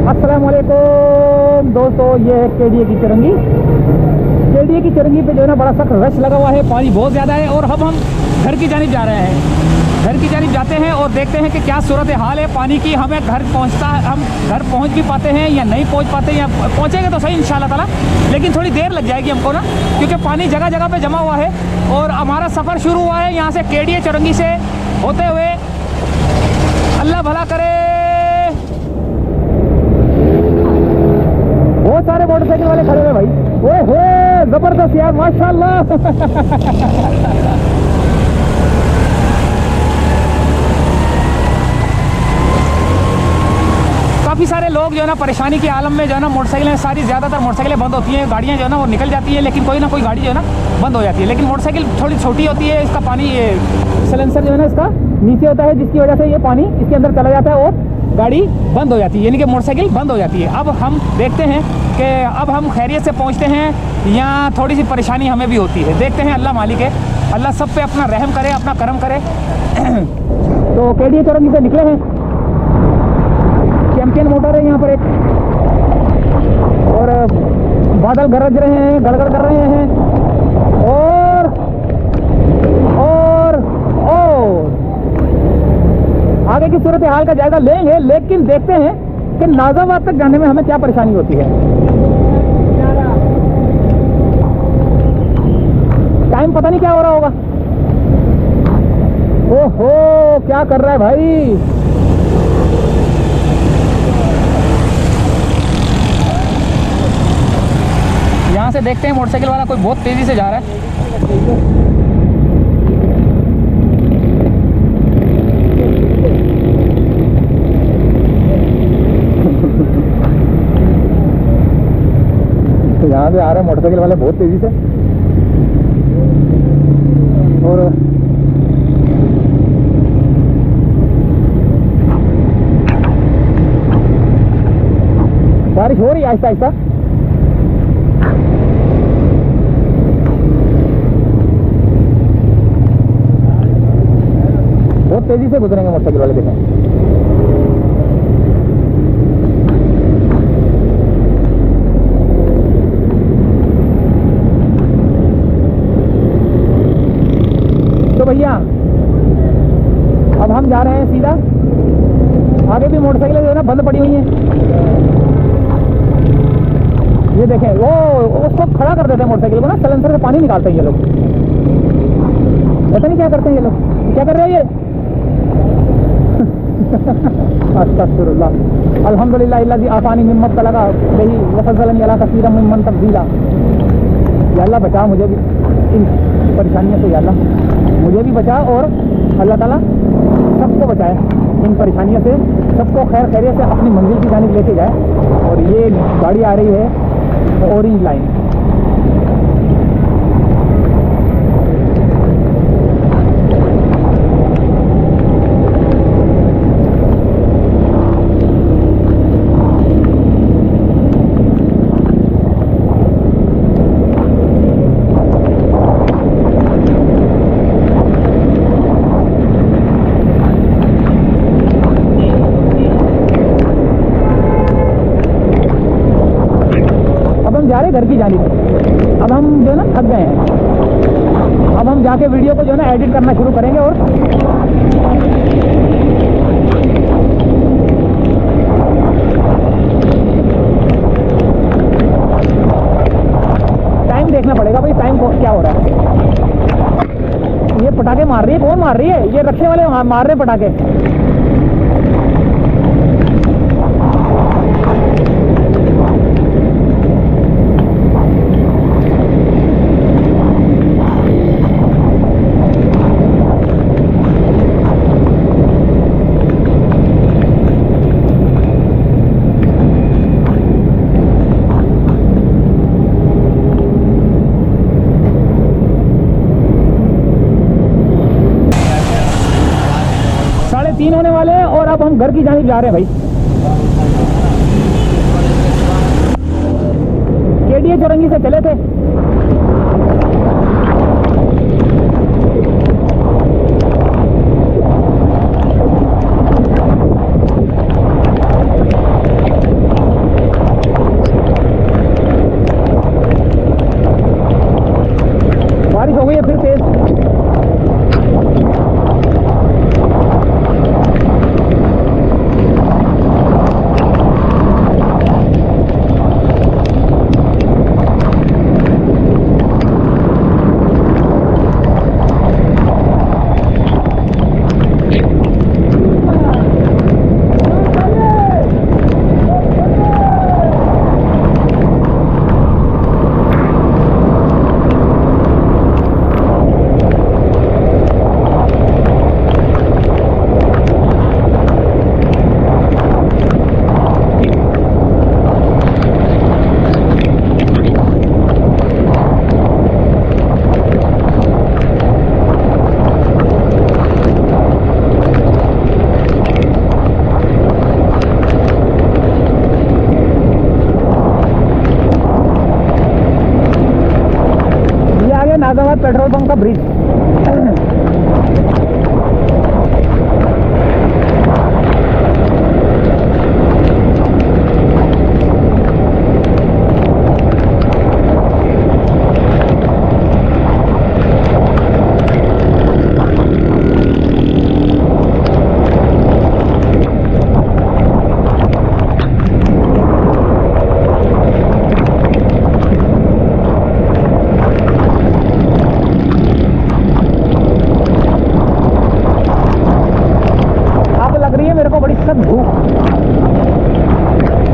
अस्सलामुअलैकुम दोस्तों, ये है केडीए की चुरंगी। केडीए की चुरंगी पे जो है ना बड़ा सख्त रश लगा हुआ है, पानी बहुत ज़्यादा है और अब हम घर की जानिब जा रहे हैं। घर की जानिब जाते हैं और देखते हैं कि क्या सूरत हाल है पानी की। हमें घर पहुंचता हम घर पहुंच भी पाते हैं या नहीं पहुंच पाते, या पहुंचेंगे तो सही इंशाल्लाह ताला, लेकिन थोड़ी देर लग जाएगी हमको ना, क्योंकि पानी जगह जगह पे जमा हुआ है। और हमारा सफ़र शुरू हुआ है यहाँ से केडीए चुरंगी से होते हुए। अल्लाह भला करे। बहुत सारे मोटरसाइकिल वाले खड़े हुए भाई। ओए होए, जबरदस्त यार, माशाल्लाह। काफ़ी सारे लोग जो है ना परेशानी के आलम में जो है ना मोटरसाइकिलें, सारी ज़्यादातर मोटरसाइकिलें बंद होती हैं, गाड़ियाँ जो है ना वो निकल जाती हैं, लेकिन कोई ना कोई गाड़ी जो है ना बंद हो जाती है। लेकिन मोटरसाइकिल थोड़ी छोटी होती है, इसका पानी ये सिलेंसर जो है ना इसका नीचे होता है, जिसकी वजह से ये पानी इसके अंदर चला जाता है और गाड़ी बंद हो जाती है, यानी कि मोटरसाइकिल बंद हो जाती है। अब हम देखते हैं कि अब हम खैरियत से पहुंचते हैं या थोड़ी सी परेशानी हमें भी होती है। देखते हैं, अल्लाह मालिक है, अल्लाह सब पे अपना रहम करे, अपना करम करे। तो केडीए चुरंगी से निकले हैं। चैंपियन मोटर है यहाँ पर एक, और बादल गरज रहे हैं, गड़गड़ कर रहे हैं, और आगे की सूरत हाल का जायजा लेंगे। लेकिन देखते हैं कि नाज़ाबाद तक जाने में हमें क्या परेशानी होती है। टाइम पता नहीं क्या हो रहा होगा। ओहो, क्या कर रहा है भाई। यहाँ से देखते हैं मोटरसाइकिल वाला कोई बहुत तेजी से जा रहा है। यहाँ से आ रहे हैं मोटरसाइकिल वाले बहुत तेजी से, और बारिश हो रही है आहिस्ता आहिस्ता। बहुत तेजी से गुजरेंगे मोटरसाइकिल वाले, देखें। तो भैया अब हम जा रहे हैं सीधा। आगे भी मोटरसाइकिलें जो है ना बंद पड़ी हुई हैं। ये देखें, वो उसको खड़ा कर देते हैं मोटरसाइकिल को ना, सिलेंसर से पानी निकालते हैं ये लोग। ऐसा नहीं क्या करते हैं ये लोग, क्या कर रहे हैं ये। अस्तगफिरुल्लाह, अल्हम्दुलिल्लाह इल्लज़ी आफ़ानी मिम्मा तलगा बिही व फ़ज़्ज़लनी अला कसीरिन मिम्मन तफ़ज़ीला। या अल्लाह बचा मुझे भी इन परेशानियों से, या अल्लाह मुझे भी बचा, और अल्लाह ताला सबको बचाए इन परेशानियों से, सबको खैर खैरियत से अपनी मंजिल की जानिब लेके जाए। और ये गाड़ी आ रही है ऑरेंज लाइन। घर की जानिब। अब हम जो है ना थक गए हैं। अब हम जाके वीडियो को जो है ना एडिट करना शुरू करेंगे, और टाइम देखना पड़ेगा भाई, टाइम क्या हो रहा है। ये पटाखे मार रही है, कौन मार रही है। ये रक्षे वाले मार रहे हैं पटाखे। होने वाले हैं, और अब हम घर की जानिब जा रहे हैं भाई। केडीए चुरंगी से चले थे, पंप का ब्रिज।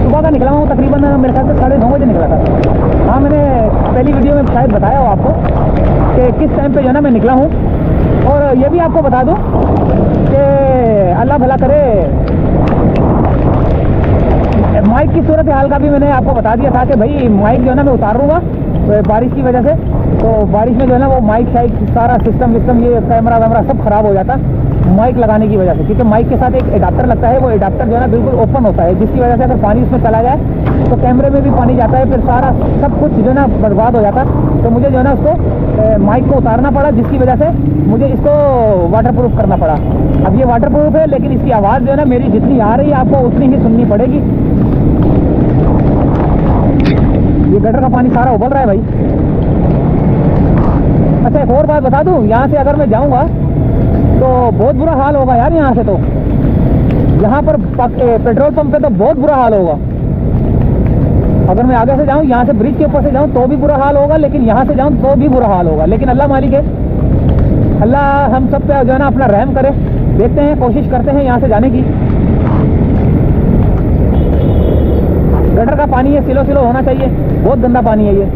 सुबह का निकला हूँ तकरीबन मेरे ख्याल से 9:30 बजे निकला था। हाँ, मैंने पहली वीडियो में शायद बताया हो आपको कि किस टाइम पे जो है ना मैं निकला हूँ। और ये भी आपको बता दूँ कि अल्लाह भला करे, माइक की सूरत हाल का भी मैंने आपको बता दिया था कि भाई माइक जो है ना मैं उतारूँगा बारिश की वजह से। तो बारिश में जो है ना वो माइक शाइक सारा सिस्टम विस्टम ये कैमरा वैमरा सब खराब हो जाता माइक लगाने की वजह से, क्योंकि माइक के साथ एक एडाप्टर लगता है। वो एडाप्टर जो है ना बिल्कुल ओपन होता है, जिसकी वजह से अगर पानी उसमें चला जाए तो कैमरे में भी पानी जाता है, फिर सारा सब कुछ जो है ना बर्बाद हो जाता। तो मुझे जो है ना उसको माइक को उतारना पड़ा, जिसकी वजह से मुझे इसको वाटरप्रूफ करना पड़ा। अब ये वाटरप्रूफ है, लेकिन इसकी आवाज़ जो है ना मेरी जितनी आ रही है आपको उतनी ही सुननी पड़ेगी। ये गटर का पानी सारा उबल रहा है भाई। अच्छा, एक और बात बता दूं, यहाँ से अगर मैं जाऊँगा तो बहुत बुरा हाल होगा यार। यहाँ से तो यहाँ पर पेट्रोल पंप पे तो बहुत बुरा हाल होगा। अगर मैं आगे से जाऊँ, यहाँ से ब्रिज के ऊपर से जाऊँ तो भी बुरा हाल होगा, लेकिन यहाँ से जाऊँ तो भी बुरा हाल होगा। लेकिन अल्लाह मालिक है, अल्लाह हम सब पे जो है ना अपना रहम करे। देखते हैं, कोशिश करते हैं यहाँ से जाने की। गटर का पानी है, सिलो सिलो होना चाहिए, बहुत गंदा पानी है ये।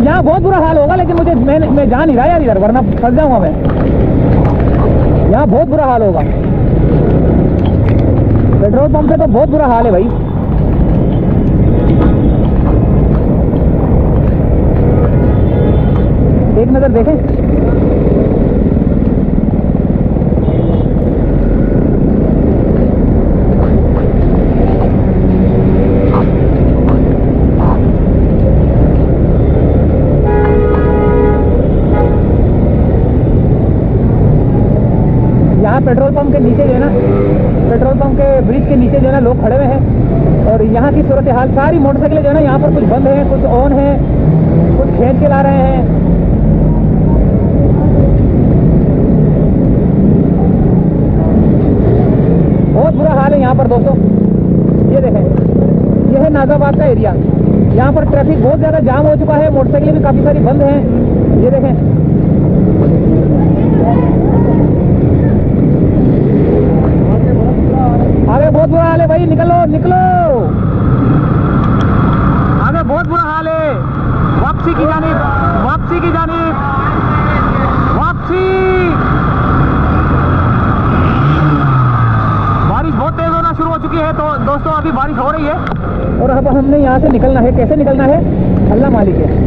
यहाँ बहुत बुरा हाल होगा, लेकिन मैं जा नहीं रहा यार इधर, वरना फंस जाऊंगा मैं। यहाँ बहुत बुरा हाल होगा, पेट्रोल पंप पे तो बहुत बुरा हाल है भाई। एक नज़र देखें। पेट्रोल पंप के नीचे जो है ना, पेट्रोल पंप के ब्रिज के नीचे जो है ना लोग खड़े हुए हैं। और यहाँ की सूरत हाल, सारी मोटरसाइकिलें जो है ना यहाँ पर कुछ बंद हैं, कुछ ऑन हैं, कुछ खींच के ला रहे हैं। बहुत बुरा हाल है यहाँ पर दोस्तों। ये देखें, ये है नाजाबाद का एरिया। यहाँ पर ट्रैफिक बहुत ज़्यादा जाम हो चुका है, मोटरसाइकिलें भी काफ़ी सारी बंद हैं। ये देखें, आगे बहुत बुरा हाल है भाई। निकलो निकलो, आगे बहुत बुरा हाल है। वापसी की जानिब, वापसी की जानिब, वापसी। बारिश बहुत तेज होना शुरू हो चुकी है। तो दोस्तों अभी बारिश हो रही है और अब हमने यहाँ से निकलना है। कैसे निकलना है अल्लाह मालिक है।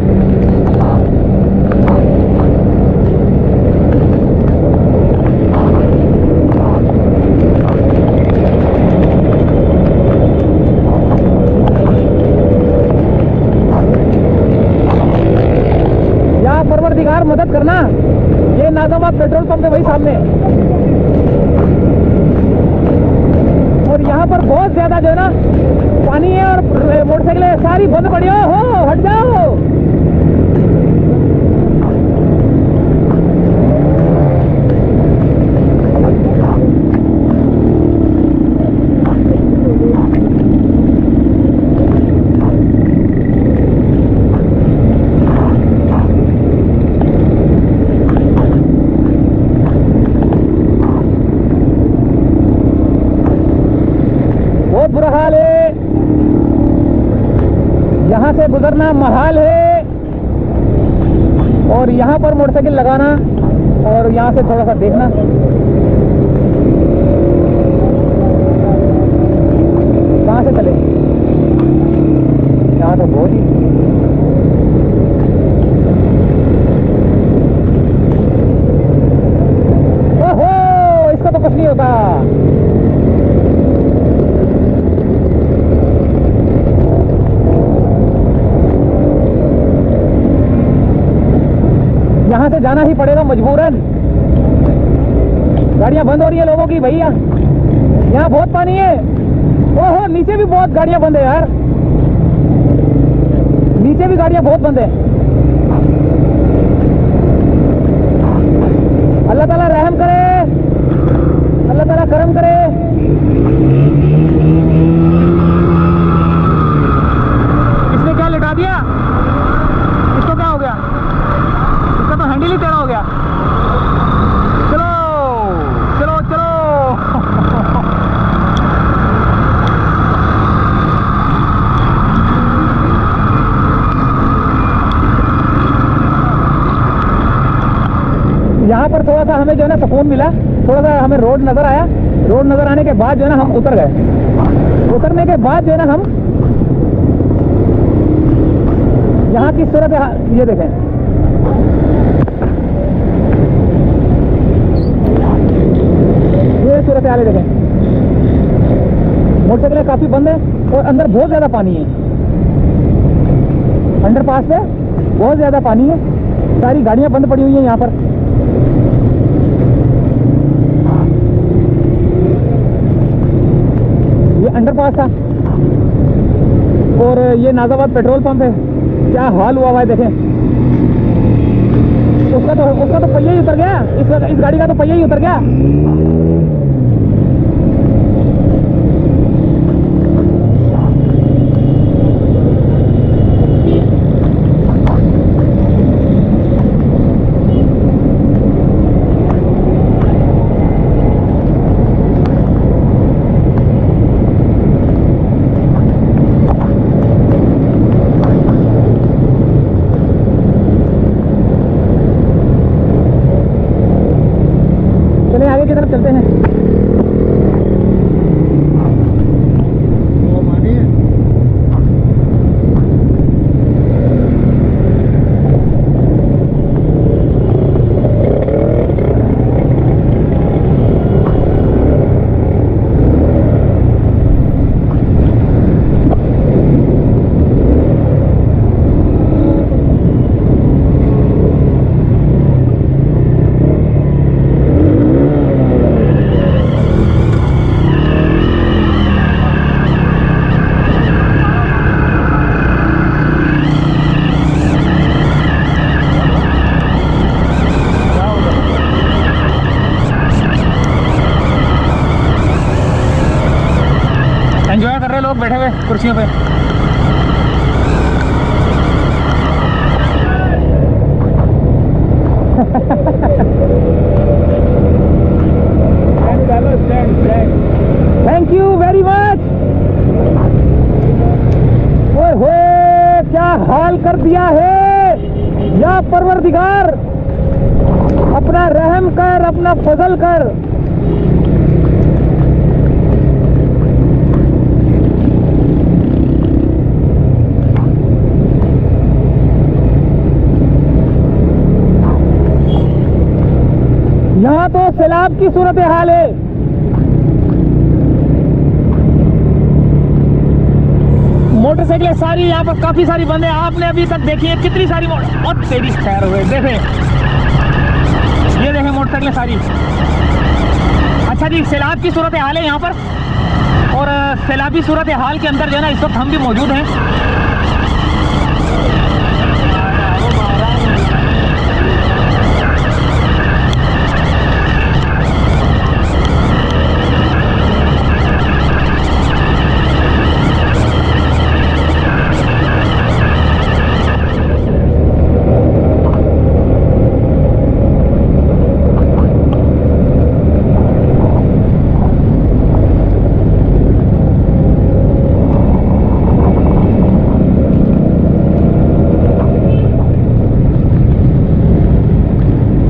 परवरदिगार मदद करना। ये नाजाबाद पेट्रोल पंप है वही सामने, और यहाँ पर बहुत ज्यादा जो है ना पानी है और मोटरसाइकिलें सारी बंद पड़ी हो। हट जाओ। यहाँ से गुजरना महाल है और यहाँ पर मोटरसाइकिल लगाना और यहाँ से थोड़ा सा देखना। कहाँ से चले? यहाँ तो बहुत ही ओहो, इसका तो कुछ नहीं होता। यहाँ से जाना ही पड़ेगा मजबूरन। गाड़ियां बंद हो रही है लोगों की भैया। यहाँ बहुत पानी है। ओहो, नीचे भी बहुत गाड़ियां बंद है यार। नीचे भी गाड़ियां बहुत बंद है। अल्लाह ताला रहम करे, अल्लाह ताला करम करे। इसने क्या लिटा दिया? इसको क्या हो गया? इसका तो हैंडल ही टेढ़ा हो गया। चलो चलो चलो। यहाँ पर थोड़ा सा हमें जो है ना सुकून मिला। थोड़ा सा हमें रोड नज़र आया। रोड नज़र आने के बाद जो है ना हम उतर गए। उतरने के बाद जो है ना हम यहाँ की सूरत ये देखें। ये सूरत हाल देखें। मोटरसाइकिलें काफ़ी बंद है और अंदर बहुत ज़्यादा पानी है। अंडरपास पे बहुत ज़्यादा पानी है। सारी गाड़ियाँ बंद पड़ी हुई हैं यहाँ पर। ये अंडरपास था और ये नाजाबाद पेट्रोल पंप है। क्या हाल हुआ है देखें। उसका तो पहिया ही उतर गया। इस गाड़ी का तो पहिया ही उतर गया। आगे की तरफ चलते हैं। एंजॉय कर रहे लोग बैठे हुए कुर्सियों पे। Thank you very much. ओए होए, क्या हाल कर दिया है। या परवरदिगार, अपना रहम कर, अपना फजल कर। यहाँ तो सैलाब की सूरत हाल है। मोटरसाइकिलें सारी यहाँ पर काफी सारी बंद है। आपने अभी तक देखी है कितनी सारी बहुत तेजी से खैर हुए। देखें, ये देखें मोटरसाइकिलें सारी। अच्छा जी, सैलाब की सूरत हाल है यहाँ पर और सैलाबी सूरत हाल के अंदर जो है ना इस वक्त हम भी मौजूद हैं।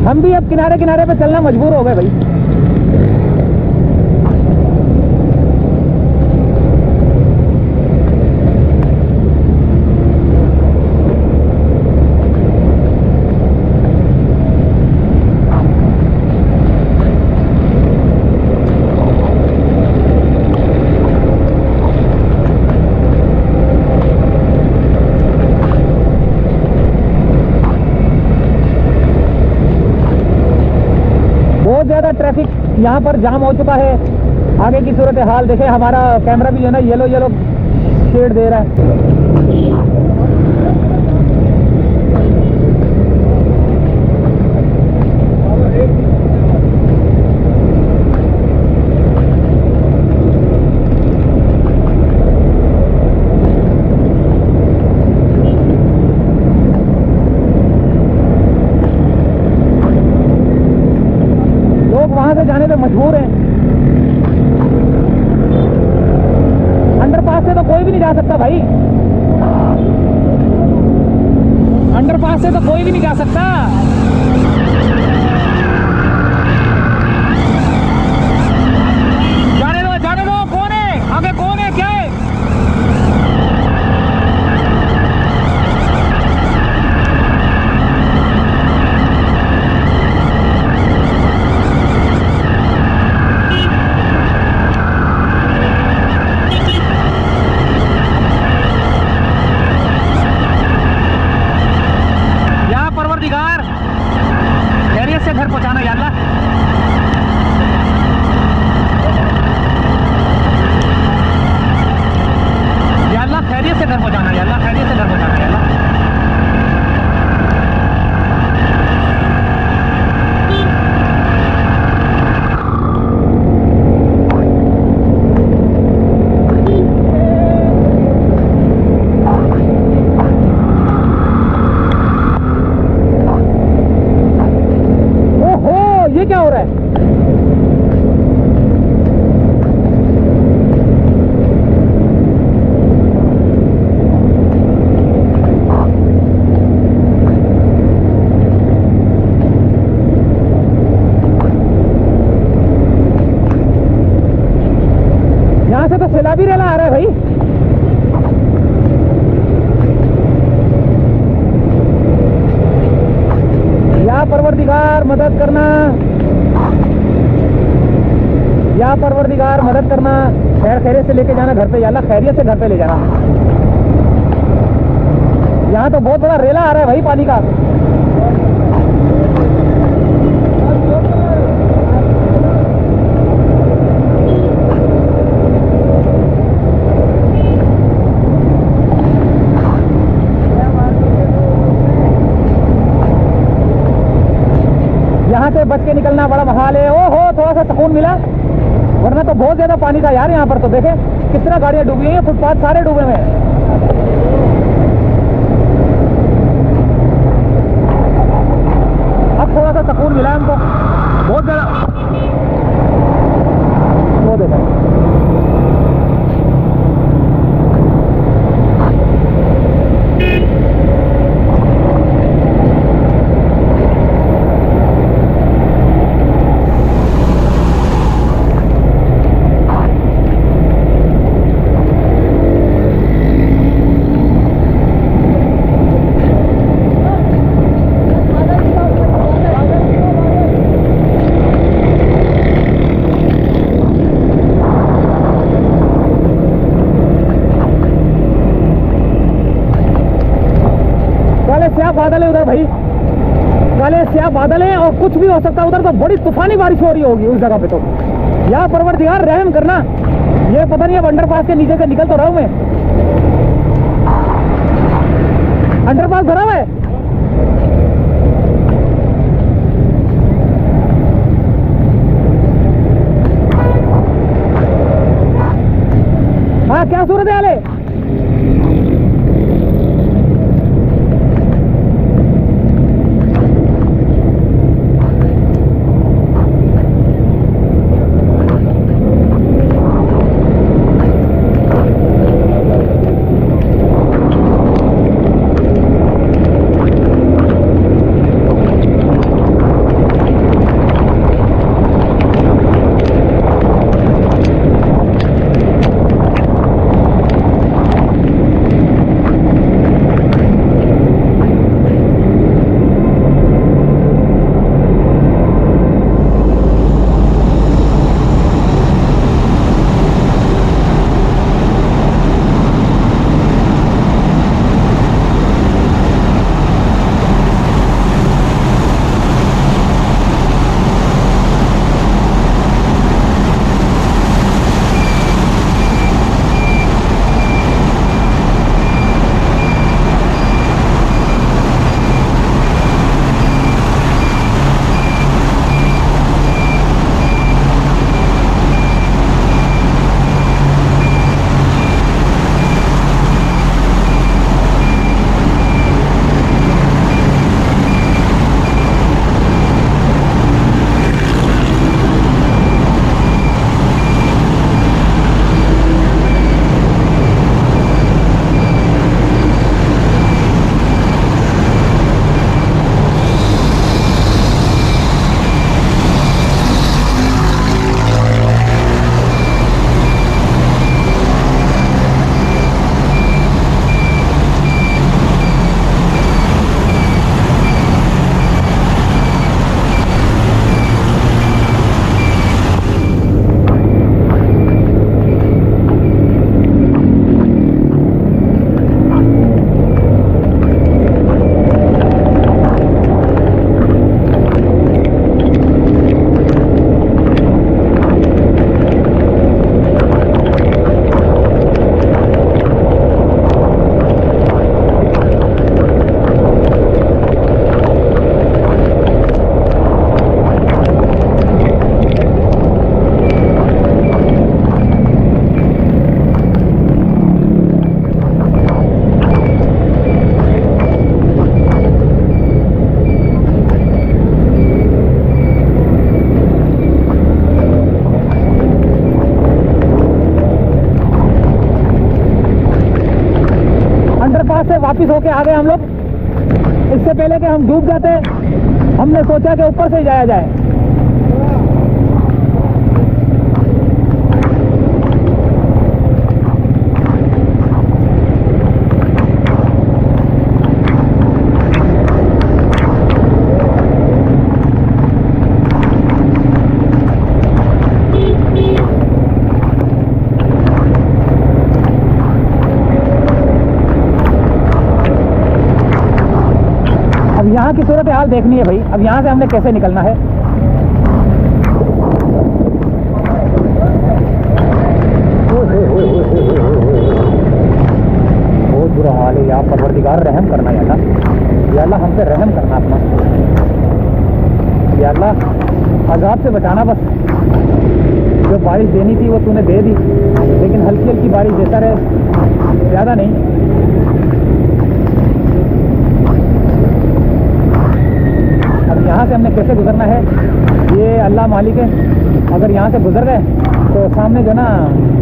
हम भी अब किनारे किनारे पे चलना मजबूर हो गए भाई। ज़्यादा ट्रैफिक यहाँ पर जाम हो चुका है। आगे की सूरत हाल देखें, हमारा कैमरा भी जो है ना येलो येलो शेड दे रहा है। वहां से जाने पे मजबूर हैं। अंडरपास से तो कोई भी नहीं जा सकता भाई, अंडरपास से तो कोई भी नहीं जा सकता। जाने दो, कौन है आगे, कौन है, क्या है? खैरियत से घर पहुंचाना या अल्लाह। या अल्लाह खैरियत से घर पहुंचाना, या अल्लाह खैरियत से घर पहुंचाना, या अल्लाह। ये क्या हो रहा है? यहां से तो सैलाबी रेला आ रहा है भाई। या परवरदिगार मदद करना, या परवरदिगार मदद करना। खैर खैरियत से लेके जाना घर पे, या अल्लाह खैरियत से घर पे ले जाना। यहाँ तो बहुत बड़ा रेला आ रहा है भाई पानी का। यहाँ से बच के निकलना बड़ा महाल है। ओहो, थोड़ा सा सुकून मिला, वरना तो बहुत ज्यादा पानी था यार। यहाँ पर तो देखे कितना गाड़ियां डूबी हुई हैं, फुटपाथ सारे डूबे हुए हैं। अब थोड़ा सा सुकून मिला हमको, बहुत ज्यादा। वो देखो स्याह बादल है उधर भाई, काले स्याह बादल है और कुछ भी हो सकता है उधर। तो बड़ी तूफानी बारिश हो रही होगी उस जगह पे। तो या परवरदिगार रहम करना। ये पता नहीं अब अंडरपास के नीचे से निकल तो रहा हूं मैं। अंडरपास भरा हुआ है। हाँ, क्या सूरत हाल है? अंडरपास से वापस होके आ गए हम लोग। इससे पहले कि हम डूब जाते हमने सोचा कि ऊपर से जाया जाए। यहाँ की सूरत हाल देखनी है भाई। अब यहाँ से हमने कैसे निकलना है। बहुत बुरा हाल है यार। परवरदिगार रहम करना या अल्लाह, हम पे रहम करना अपना या अल्लाह। अजाब से बचाना बस। जो बारिश देनी थी वो तूने दे दी, लेकिन हल्की हल्की बारिश देता रहे, ज़्यादा नहीं। यहाँ से हमने कैसे गुजरना है ये अल्लाह मालिक है। अगर यहाँ से गुजर गए तो सामने जो ना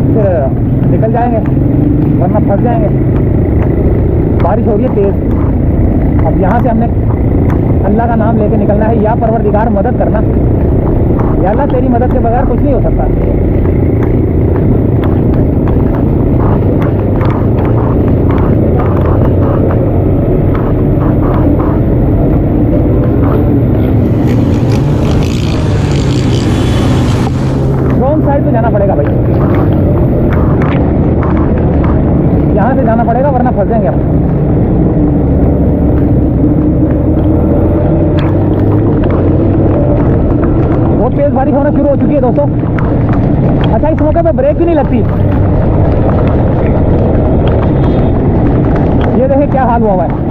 फिर निकल जाएंगे, वरना फंस जाएंगे। बारिश हो रही है तेज़। अब यहाँ से हमने अल्लाह का नाम लेके निकलना है। या परवरदिगार मदद करना या अल्लाह, तेरी मदद के बगैर कुछ नहीं हो सकता। साइड पे जाना पड़ेगा भाई, यहाँ से जाना पड़ेगा वरना फंस जाएंगे हम। बहुत तेज बारिश होना शुरू हो चुकी है दोस्तों। अच्छा, इस मौके पे ब्रेक भी नहीं लगती। ये देखें क्या हाल हुआ है।